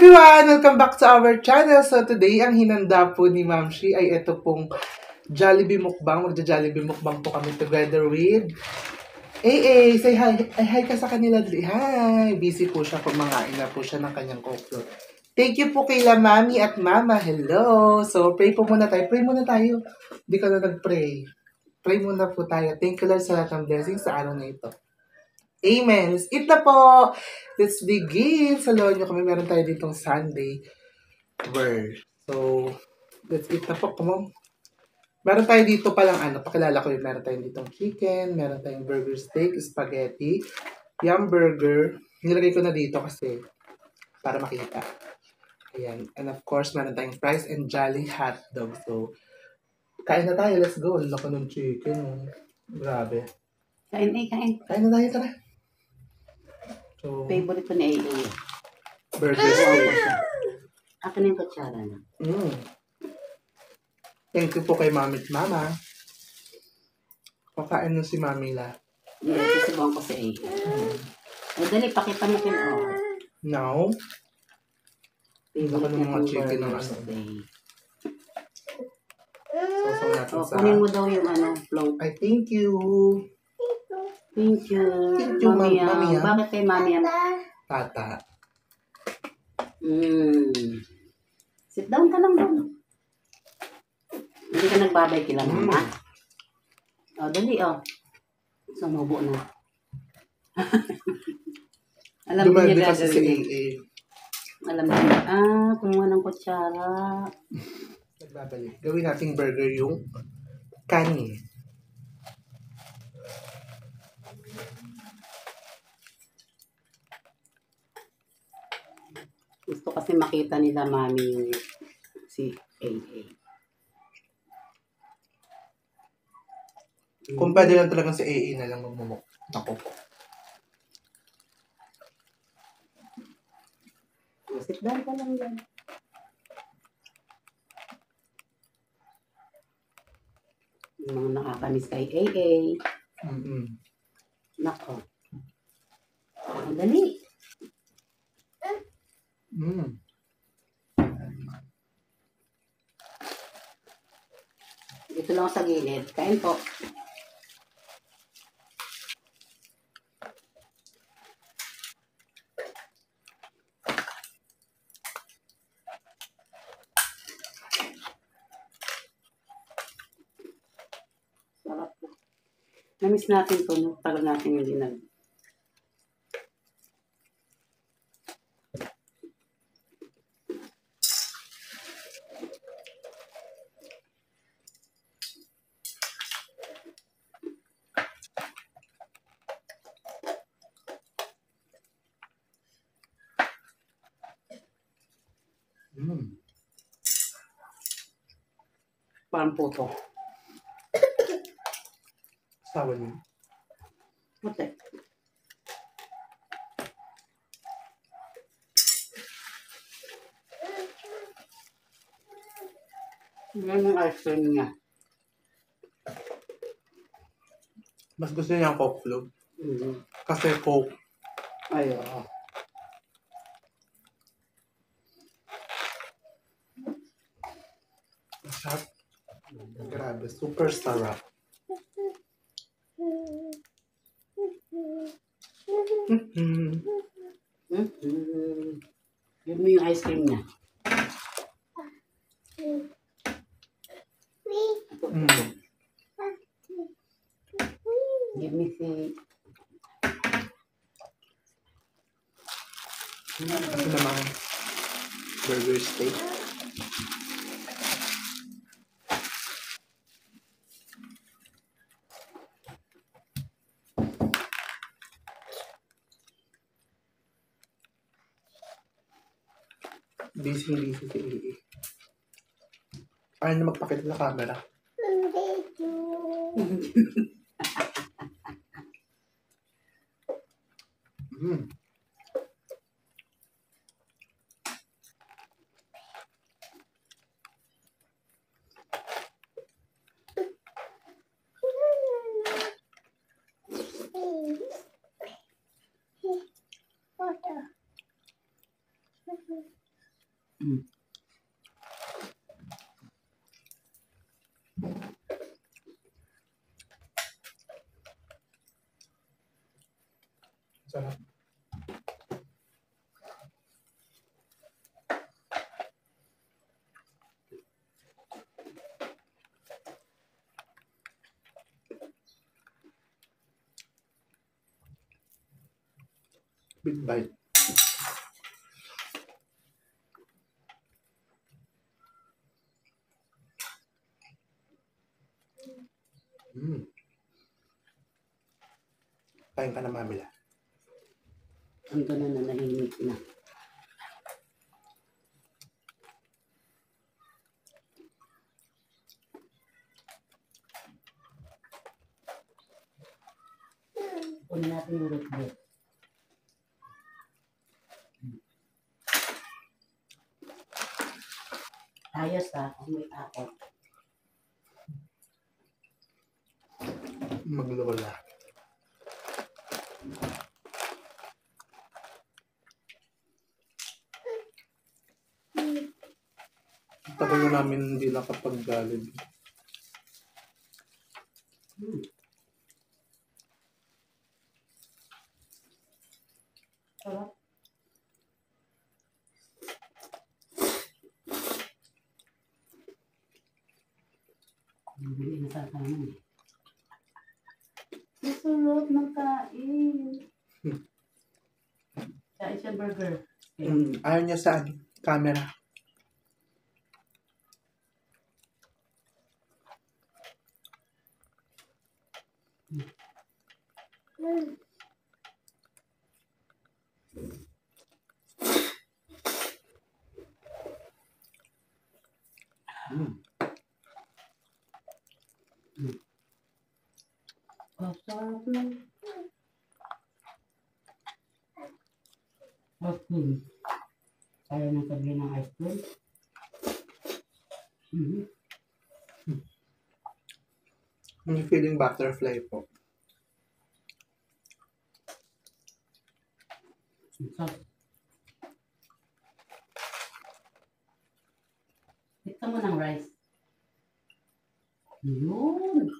everyone! Welcome back to our channel. So today, ang hinanda po ni Ma'am Shi ay ito pong Jollibee mukbang. Magja-Jollibee mukbang po kami together with AA. Say hi. Ay, hi ka sa kanila. Hi! Busy po siya. Kumakain na po siya ng kanyang cocktail. Thank you po kay Mami at Mama. Hello! So pray po muna tayo. Pray muna tayo. Hindi ka na nag-pray. Pray muna po tayo. Thank you Lord sa lahat ng blessings sa araw na ito. Amen. Let's eat na po. Let's begin. Sa loob nyo kami, meron tayo ditong Sunday word. So, let's eat na po. Come on. Meron tayo dito palang pakilala ko yun. Meron tayo ditong chicken, meron tayong burger steak, spaghetti, yum burger. Nilagay ko na dito kasi para makita. Ayan. And of course, meron tayong fries and jolly hot dog. So, kain na tayo. Let's go. Lako ng chicken. Grabe. Kain. Kain na tayo, tara. So, Favorite ko ni AA. burger steak. Ako na yung kutsara na. Thank you po kay Mami at Mama. Kakain na si Mami la. Susubukan ko si AA. O dali, pakita mo kay O. Now, Favorite ng mga niya chicken ng burger steak. sausaw natin O, sa... kunin mo daw yung float. Ay, thank you. Thank you. Thank you, Mami. Mami. Bakit kay Mami yan? Tata. Sit down ka lang doon. Hindi ka nagbabay kila Mama. O, dali Sumubo na. Alam ko niya kasi si gagawin. AA. Alam ko niya. Kumuha ng kutsara. Nagbabalik. Gawin nating burger yung kanin. Gusto kasi makita nila Mami yung si AA. Kung pwede lang talaga si AA na lang magmumuk. Ako po. Sit down ka lang yan. Yung mga nakakanis kay AA. Nako. Madali. Ito lang sa gilid. Kain po. Sarap po. Namiss natin po. Tagal natin yung dinag. Parang puto. Sawa niyo. Mate. Yan yung ice cream niya. Mas gusto niya ang Coke float. Kasi Coke. Ay, Masarap. Grabe. Super sarap. Yun mo yung ice cream niya. Give me the... Ito naman. Burger steak. Busy si AA. Ayaw na magpakita sa camera. Mm. Sarap. Big bite. Mm. Kain ka na, Mamila. Ang ganun na nahimik na. Kunin natin yung root beer. Ayos kung may apple. Maglola. Tagal na namin hindi nakapag-Jollibee. Sarap. Bibili na sa kanin. Masarap ng kain. Kain siya burger. Ayaw niya sa camera. Sarap na. Ice cream. Kaya nang sabihin ng ice cream. May feeling butterfly po. Sarap. Ito mo ng rice. Yun.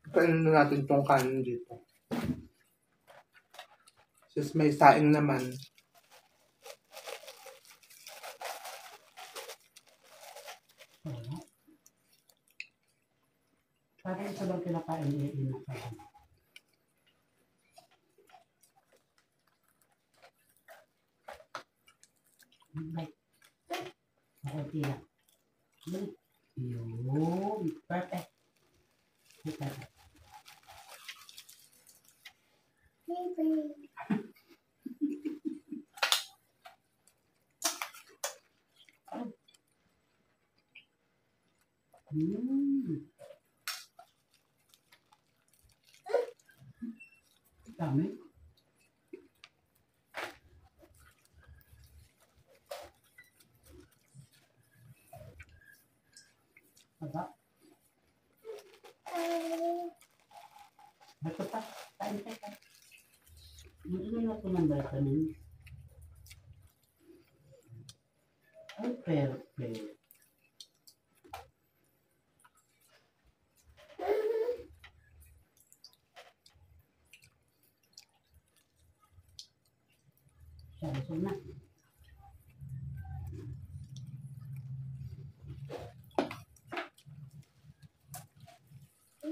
Kainin na natin tong kanin dito. Since may saing naman. Parang ito lang kinakain din na parang. Okay lang. Yun. Perfect. Perfect. Dami. Apa? Ito pa. Kain ka. Ano ako ng vitamin? Ay, perfect. Sabi na.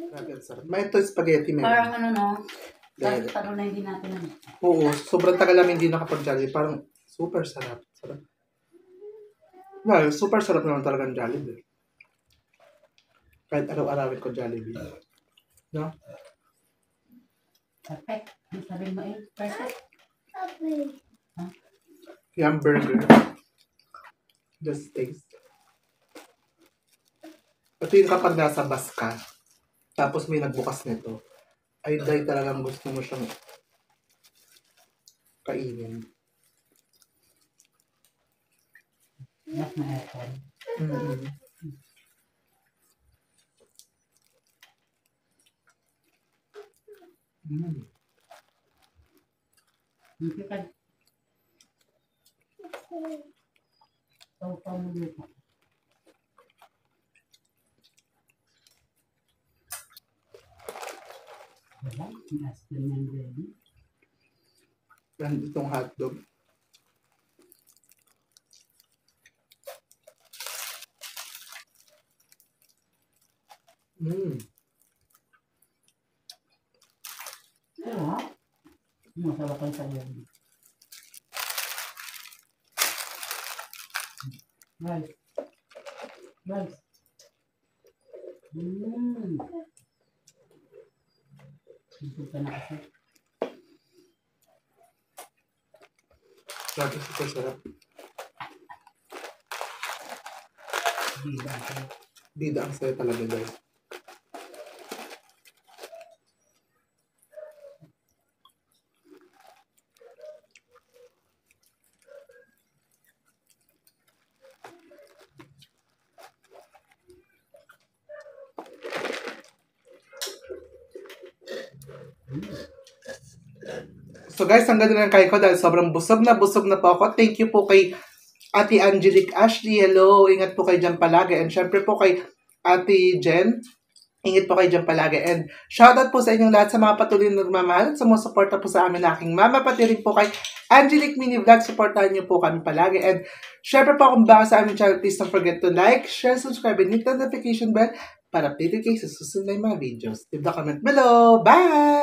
Grabe, ang sarap. May ito spaghetti meron. Parang ano no? Dahil- Parang na hindi natin ano. Oo, sobrang tagal namin hindi nakapag-Jollibee. Parang super sarap. Sarap. Well, super sarap naman talagang Jollibee. Kahit araw-arawin ko Jollibee. No? Perfect. Ang sabi mo perfect. Yung burger. Just taste. Ito yung kapag nasa bus ka, tapos may nagbukas nito, ay dahil talagang gusto mo siyang kainin. Mas na aircon. Mm-hmm. Hindi ka. Taw-taw mo dito. Wala, last time yan ready. Yan itong hotdog. Sarap. Masarap ang sayo. Rice. Rice. Ito ka na kasi. Grabe, super sarap. Bida ako. Bida ang sayo talaga, guys. So guys, hanggang doon lang kayo ko dahil sobrang busog na po ako. Thank you po kay Ate Angelique Ashley. Hello, ingat po kayo dyan palagi. And syempre po kay Ate Jen. Ingat po kayo dyan palagi. And shoutout po sa inyong lahat sa mga patuloy na nagmamahal at sumusuporta po sa amin na aking mama. Pati rin po kay Angelique Mini Vlog. Supportahan niyo po kami palagi. And syempre po kung bago sa aming channel, please don't forget to like, share, subscribe, and hit the notification bell para updated kayo sa susunod na mga videos. Leave the comment below. Bye!